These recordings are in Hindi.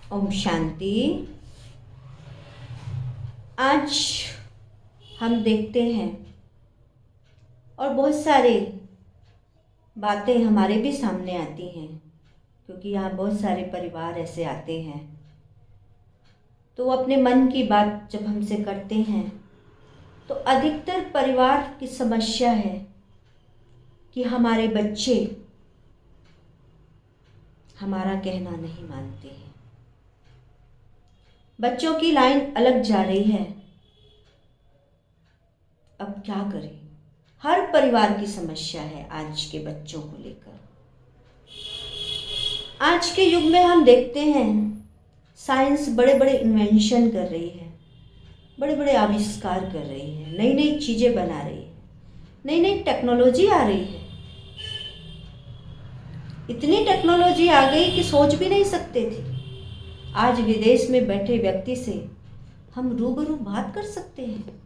ओम शांति। आज हम देखते हैं और बहुत सारी बातें हमारे भी सामने आती हैं, क्योंकि यहाँ बहुत सारे परिवार ऐसे आते हैं तो वो अपने मन की बात जब हमसे करते हैं तो अधिकतर परिवार की समस्या है कि हमारे बच्चे हमारा कहना नहीं मानते हैं। बच्चों की लाइन अलग जा रही है। अब क्या करें? हर परिवार की समस्या है आज के बच्चों को लेकर। आज के युग में हम देखते हैं साइंस बड़े बड़े इन्वेंशन कर रही है, बड़े बड़े आविष्कार कर रही है, नई नई चीज़ें बना रही है, नई नई टेक्नोलॉजी आ रही है। इतनी टेक्नोलॉजी आ गई कि सोच भी नहीं सकते थे। आज विदेश में बैठे व्यक्ति से हम रूबरू बात कर सकते हैं।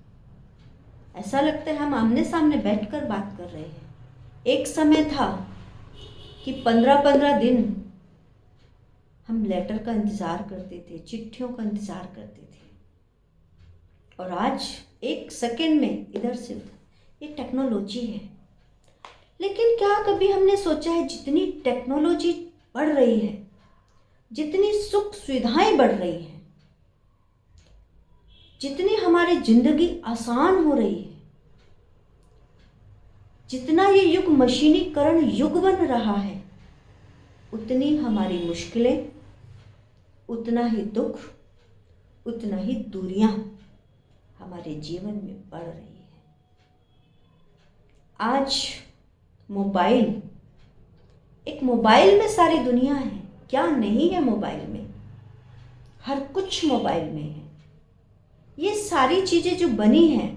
ऐसा लगता है हम आमने सामने बैठकर बात कर रहे हैं। एक समय था कि 15-15 दिन हम लेटर का इंतज़ार करते थे, चिट्ठियों का इंतज़ार करते थे, और आज एक सेकंड में इधर से उधर। ये टेक्नोलॉजी है। लेकिन क्या कभी हमने सोचा है जितनी टेक्नोलॉजी बढ़ रही है, जितनी सुख सुविधाएं बढ़ रही हैं, जितनी हमारी जिंदगी आसान हो रही है, जितना ये युग मशीनीकरण युग बन रहा है, उतनी हमारी मुश्किलें, उतना ही दुख, उतना ही दूरियां हमारे जीवन में बढ़ रही है। आज एक मोबाइल में सारी दुनिया है। क्या नहीं है मोबाइल में? हर कुछ मोबाइल में है। ये सारी चीज़ें जो बनी हैं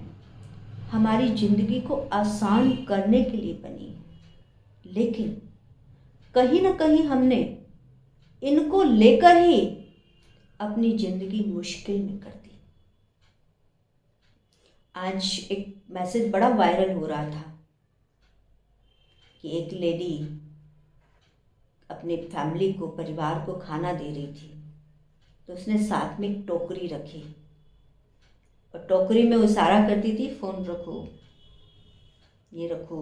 हमारी ज़िंदगी को आसान करने के लिए बनी है, लेकिन कहीं ना कहीं हमने इनको लेकर ही अपनी ज़िंदगी मुश्किल में कर दी। आज एक मैसेज बड़ा वायरल हो रहा था कि एक लेडी अपने फैमिली को, परिवार को खाना दे रही थी, तो उसने साथ में एक टोकरी रखी और टोकरी में इशारा करती थी, फ़ोन रखो, ये रखो,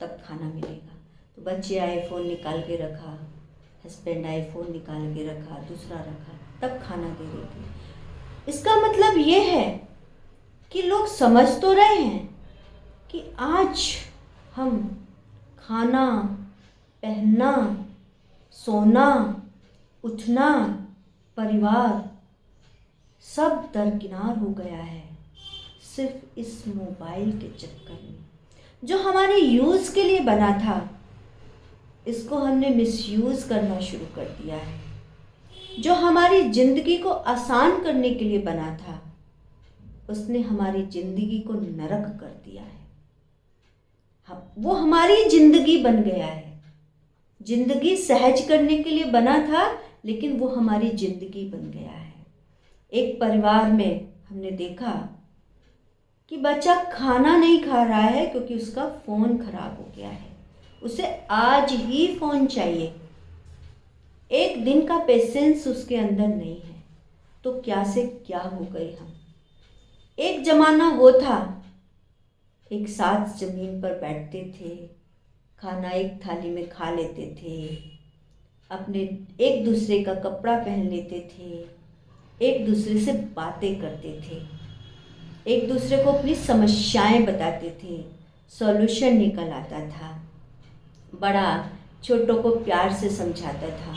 तब खाना मिलेगा। तो बच्चे आए, फ़ोन निकाल के रखा, हस्बैंड आए, फ़ोन निकाल के रखा, दूसरा रखा, तब खाना दे रही थी। इसका मतलब ये है कि लोग समझ तो रहे हैं कि आज हम खाना, पहनना, सोना, उठना, परिवार सब दरकिनार हो गया है सिर्फ इस मोबाइल के चक्कर में। जो हमारे यूज़ के लिए बना था, इसको हमने मिसयूज़ करना शुरू कर दिया है। जो हमारी ज़िंदगी को आसान करने के लिए बना था, उसने हमारी ज़िंदगी को नरक कर दिया है। वो हमारी ज़िंदगी बन गया है। ज़िंदगी सहज करने के लिए बना था, लेकिन वो हमारी ज़िंदगी बन गया है। एक परिवार में हमने देखा कि बच्चा खाना नहीं खा रहा है क्योंकि उसका फ़ोन खराब हो गया है। उसे आज ही फ़ोन चाहिए। एक दिन का पेशेंस उसके अंदर नहीं है। तो क्या से क्या हो गए हम। एक ज़माना वो था, एक साथ ज़मीन पर बैठते थे, खाना एक थाली में खा लेते थे, अपने एक दूसरे का कपड़ा पहन लेते थे, एक दूसरे से बातें करते थे, एक दूसरे को अपनी समस्याएं बताते थे, सॉल्यूशन निकल आता था। बड़ा छोटों को प्यार से समझाता था,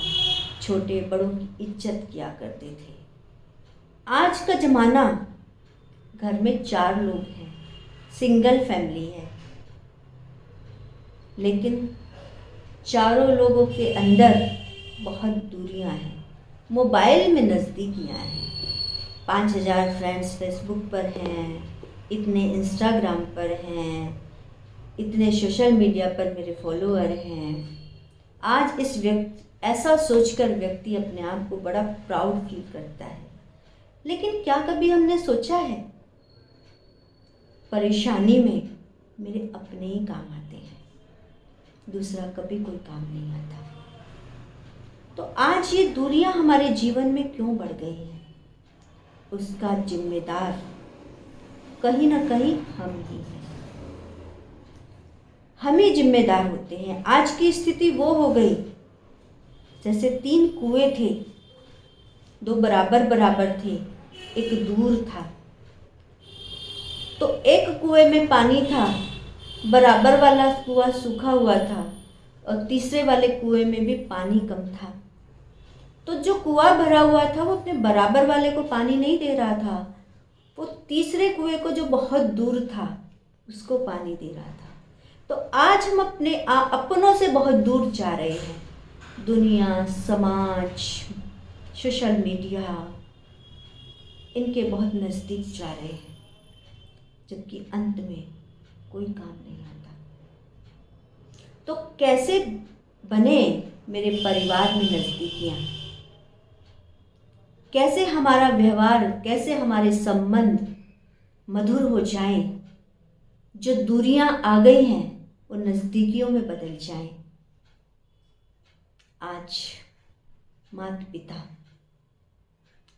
छोटे बड़ों की इज्जत किया करते थे। आज का ज़माना, घर में 4 लोग हैं, सिंगल फैमिली है, लेकिन चारों लोगों के अंदर बहुत दूरियां हैं। मोबाइल में नज़दीकियां हैं। 5000 फ्रेंड्स फेसबुक पर हैं, इतने इंस्टाग्राम पर हैं, इतने सोशल मीडिया पर मेरे फॉलोअर हैं। आज ऐसा सोचकर व्यक्ति अपने आप को बड़ा प्राउड फील करता है। लेकिन क्या कभी हमने सोचा है, परेशानी में मेरे अपने ही काम आते हैं, दूसरा कभी कोई काम नहीं आता। तो आज ये दूरियां हमारे जीवन में क्यों बढ़ गई हैं? उसका जिम्मेदार कहीं ना कहीं हम ही हैं। हम ही जिम्मेदार होते हैं। आज की स्थिति वो हो गई जैसे 3 कुएं थे, 2 बराबर बराबर थे, एक दूर था। तो एक कुएं में पानी था, बराबर वाला कुआं सूखा हुआ था, और तीसरे वाले कुएं में भी पानी कम था। तो जो कुआं भरा हुआ था वो अपने बराबर वाले को पानी नहीं दे रहा था, वो तीसरे कुएं को जो बहुत दूर था उसको पानी दे रहा था। तो आज हम अपने अपनों से बहुत दूर जा रहे हैं। दुनिया, समाज, सोशल मीडिया, इनके बहुत नज़दीक जा रहे हैं, जबकि अंत में कोई काम नहीं आता। तो कैसे बने मेरे परिवार में नज़दीकियाँ? कैसे हमारा व्यवहार, कैसे हमारे संबंध मधुर हो जाएं, जो दूरियां आ गई हैं वो नज़दीकियों में बदल जाएं। आज माता पिता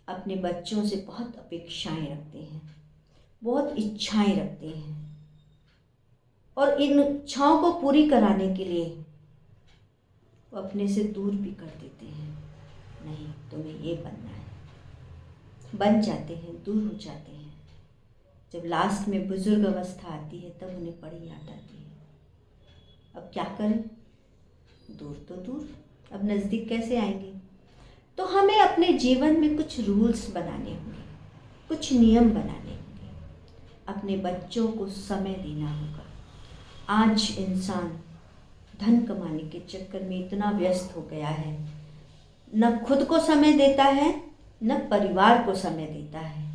अपने बच्चों से बहुत अपेक्षाएं रखते हैं, बहुत इच्छाएं रखते हैं, और इन इच्छाओं को पूरी कराने के लिए वो अपने से दूर भी कर देते हैं। नहीं, तुम्हें ये बनना है, बन जाते हैं, दूर हो जाते हैं। जब लास्ट में बुजुर्ग अवस्था आती है तब उन्हें बड़ी याद आती है। अब क्या करें? दूर तो दूर, अब नज़दीक कैसे आएंगे? तो हमें अपने जीवन में कुछ रूल्स बनाने होंगे, कुछ नियम बनाने होंगे। अपने बच्चों को समय देना होगा। आज इंसान धन कमाने के चक्कर में इतना व्यस्त हो गया है, न खुद को समय देता है, न परिवार को समय देता है।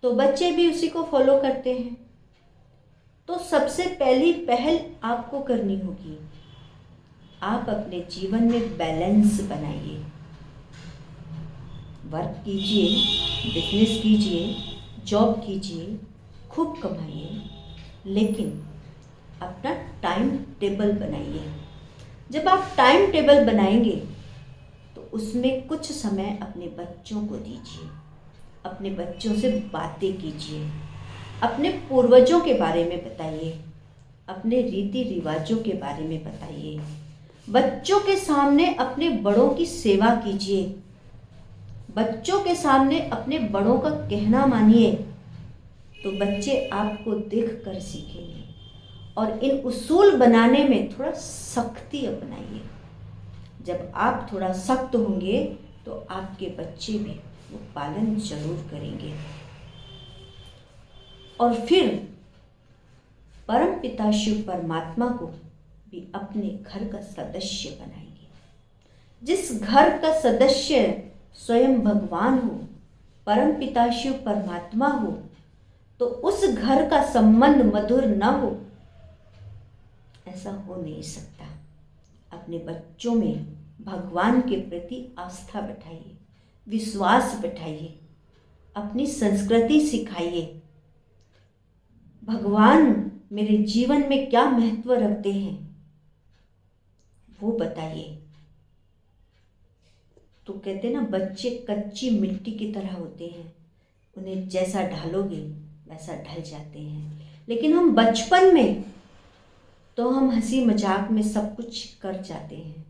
तो बच्चे भी उसी को फॉलो करते हैं। तो सबसे पहली पहल आपको करनी होगी, आप अपने जीवन में बैलेंस बनाइए। वर्क कीजिए, बिजनेस कीजिए, जॉब कीजिए, खूब कमाइए, लेकिन अपना टाइम टेबल बनाइए। जब आप टाइम टेबल बनाएंगे तो उसमें कुछ समय अपने बच्चों को दीजिए, अपने बच्चों से बातें कीजिए, अपने पूर्वजों के बारे में बताइए, अपने रीति रिवाजों के बारे में बताइए। बच्चों के सामने अपने बड़ों की सेवा कीजिए, बच्चों के सामने अपने बड़ों का कहना मानिए। तो बच्चे आपको देखकर सीखेंगे। और इन उसूल बनाने में थोड़ा सख्ती अपनाइए। जब आप थोड़ा सख्त होंगे तो आपके बच्चे भी वो पालन जरूर करेंगे। और फिर परम पिता शिव परमात्मा को भी अपने घर का सदस्य बनाएंगे। जिस घर का सदस्य स्वयं भगवान हो, परम पिता शिव परमात्मा हो, तो उस घर का संबंध मधुर न हो, ऐसा हो नहीं सकता। अपने बच्चों में भगवान के प्रति आस्था बैठाइए, विश्वास बैठाइए, अपनी संस्कृति सिखाइए। भगवान मेरे जीवन में क्या महत्व रखते हैं वो बताइए। तो कहते हैं ना, बच्चे कच्ची मिट्टी की तरह होते हैं, उन्हें जैसा ढालोगे वैसा ढल जाते हैं। लेकिन हम बचपन में तो हम हंसी मजाक में सब कुछ कर जाते हैं,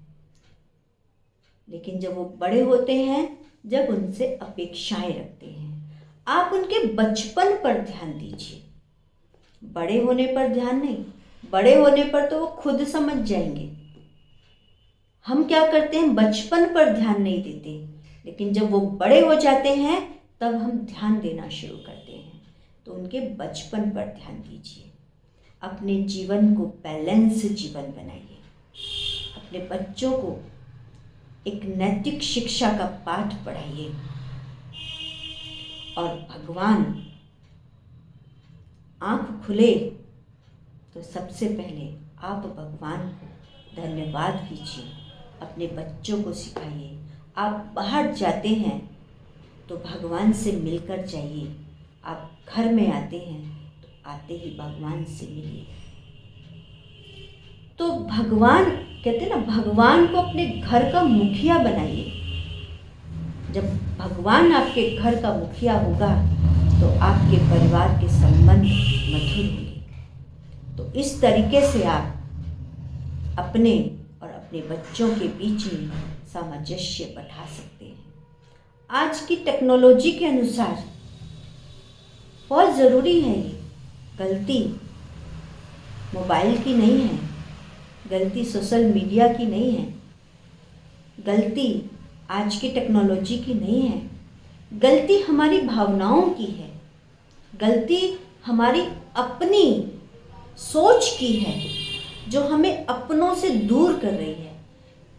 लेकिन जब वो बड़े होते हैं, जब उनसे अपेक्षाएं रखते हैं, आप उनके बचपन पर ध्यान दीजिए, बड़े होने पर ध्यान नहीं। बड़े होने पर तो वो खुद समझ जाएंगे। हम क्या करते हैं, बचपन पर ध्यान नहीं देते, लेकिन जब वो बड़े हो जाते हैं तब हम ध्यान देना शुरू करते हैं। तो उनके बचपन पर ध्यान दीजिए। अपने जीवन को बैलेंस जीवन बनाइए। अपने बच्चों को एक नैतिक शिक्षा का पाठ पढ़ाइए। और भगवान आँख खुले तो सबसे पहले आप भगवान को धन्यवाद कीजिए, अपने बच्चों को सिखाइए। आप बाहर जाते हैं तो भगवान से मिलकर जाइए। आप घर में आते हैं तो आते ही भगवान से मिलिए। तो भगवान कहते हैं ना, भगवान को अपने घर का मुखिया बनाइए। जब भगवान आपके घर का मुखिया होगा तो आपके परिवार के संबंध मधुर होंगे। तो इस तरीके से आप अपने और अपने बच्चों के बीच में सामंजस्य बैठा सकते हैं। आज की टेक्नोलॉजी के अनुसार बहुत ज़रूरी है ये। गलती मोबाइल की नहीं है, गलती सोशल मीडिया की नहीं है, गलती आज की टेक्नोलॉजी की नहीं है, गलती हमारी भावनाओं की है, गलती हमारी अपनी सोच की है जो हमें अपनों से दूर कर रही है।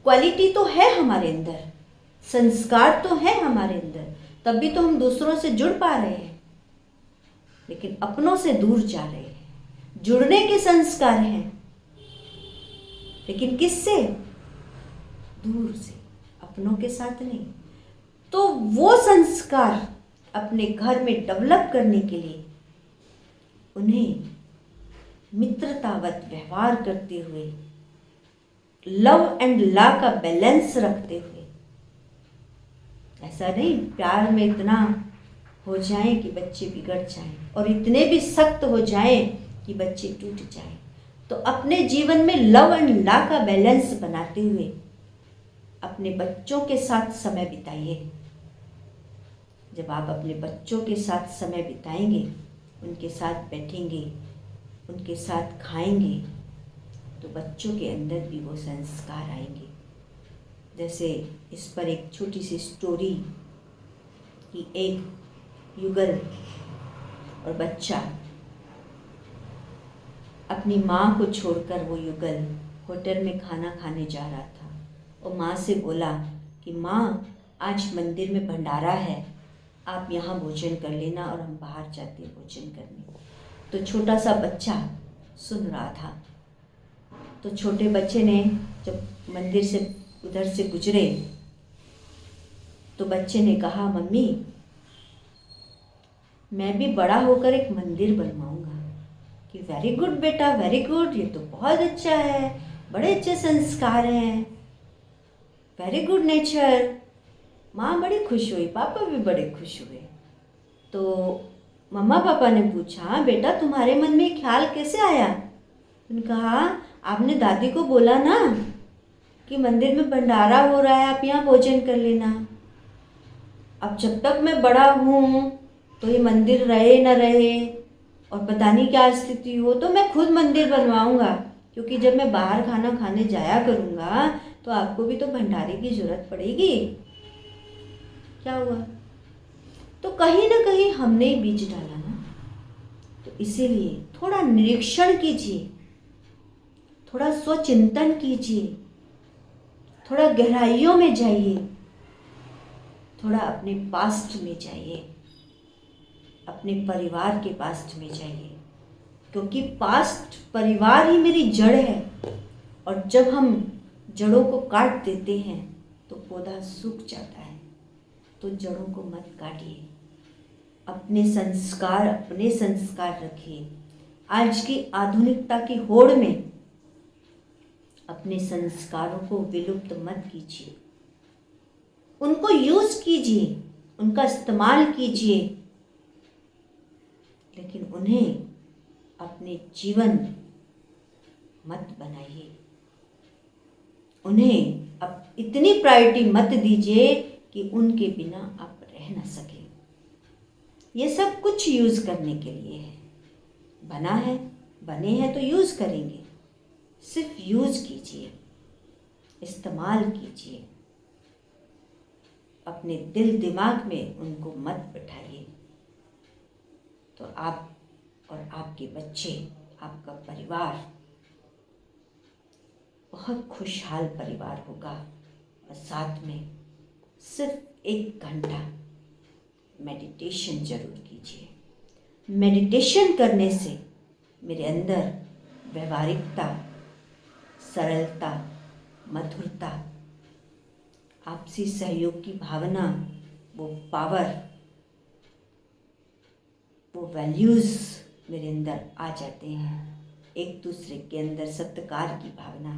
क्वालिटी तो है हमारे अंदर, संस्कार तो है हमारे अंदर, तभी तो हम दूसरों से जुड़ पा रहे हैं, लेकिन अपनों से दूर जा रहे हैं। जुड़ने के संस्कार हैं, लेकिन किससे? दूर से, अपनों के साथ नहीं। तो वो संस्कार अपने घर में डेवलप करने के लिए उन्हें मित्रतावत व्यवहार करते हुए, लव एंड ला का बैलेंस रखते हुए, ऐसा नहीं प्यार में इतना हो जाए कि बच्चे बिगड़ जाएं और इतने भी सख्त हो जाएं कि बच्चे टूट जाएं। तो अपने जीवन में लव एंड ला का बैलेंस बनाते हुए अपने बच्चों के साथ समय बिताइए। जब आप अपने बच्चों के साथ समय बिताएंगे, उनके साथ बैठेंगे, उनके साथ खाएंगे, तो बच्चों के अंदर भी वो संस्कार आएंगे। जैसे इस पर एक छोटी सी स्टोरी कि एक युगल और बच्चा, अपनी माँ को छोड़कर वो युगल होटल में खाना खाने जा रहा था और माँ से बोला कि माँ, आज मंदिर में भंडारा है, आप यहाँ भोजन कर लेना और हम बाहर जाते हैं भोजन करने। तो छोटा सा बच्चा सुन रहा था। तो छोटे बच्चे ने जब मंदिर से उधर से गुजरे तो बच्चे ने कहा, मम्मी मैं भी बड़ा होकर एक मंदिर बनवाऊंगा। कि वेरी गुड बेटा, वेरी गुड, ये तो बहुत अच्छा है, बड़े अच्छे संस्कार हैं, वेरी गुड नेचर। माँ बड़ी खुश हुई, पापा भी बड़े खुश हुए। तो मम्मा पापा ने पूछा, बेटा तुम्हारे मन में ख्याल कैसे आया? उन्होंने कहा, आपने दादी को बोला ना कि मंदिर में भंडारा हो रहा है, आप यहाँ भोजन कर लेना। अब जब तक मैं बड़ा हूँ तो ये मंदिर रहे न रहे और पता नहीं क्या स्थिति हो, तो मैं खुद मंदिर बनवाऊँगा, क्योंकि जब मैं बाहर खाना खाने जाया करूँगा तो आपको भी तो भंडारे की ज़रूरत पड़ेगी। क्या हुआ? तो कहीं ना कहीं हमने ही बीज डाला ना। तो इसीलिए थोड़ा निरीक्षण कीजिए, थोड़ा स्वचिंतन कीजिए, थोड़ा गहराइयों में जाइए, थोड़ा अपने पास्ट में जाइए, अपने परिवार के पास्ट में जाइए, क्योंकि पास्ट परिवार ही मेरी जड़ है। और जब हम जड़ों को काट देते हैं तो पौधा सूख जाता है। तो जड़ों को मत काटिए, अपने संस्कार रखिए। आज की आधुनिकता की होड़ में अपने संस्कारों को विलुप्त मत कीजिए, उनको यूज कीजिए, उनका इस्तेमाल कीजिए, लेकिन उन्हें अपने जीवन मत बनाइए। उन्हें अब इतनी प्रायोरिटी मत दीजिए कि उनके बिना आप रह ना सकें। ये सब कुछ यूज़ करने के लिए है, बने हैं तो यूज़ करेंगे। सिर्फ यूज़ कीजिए, इस्तेमाल कीजिए, अपने दिल दिमाग में उनको मत बिठाइए। तो आप और आपके बच्चे, आपका परिवार बहुत खुशहाल परिवार होगा। और साथ में सिर्फ 1 घंटा मेडिटेशन जरूर कीजिए। मेडिटेशन करने से मेरे अंदर व्यवहारिकता, सरलता, मधुरता, आपसी सहयोग की भावना, वो पावर, वो वैल्यूज़ मेरे अंदर आ जाते हैं। एक दूसरे के अंदर सत्कार की भावना,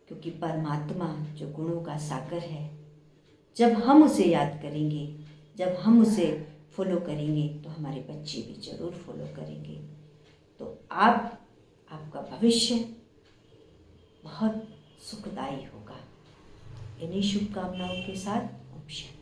क्योंकि परमात्मा जो गुणों का सागर है, जब हम उसे याद करेंगे, जब हम उसे फॉलो करेंगे तो हमारे बच्चे भी ज़रूर फॉलो करेंगे। तो आपका भविष्य बहुत सुखदायी होगा। इन्हीं शुभकामनाओं के साथ ओम शांति।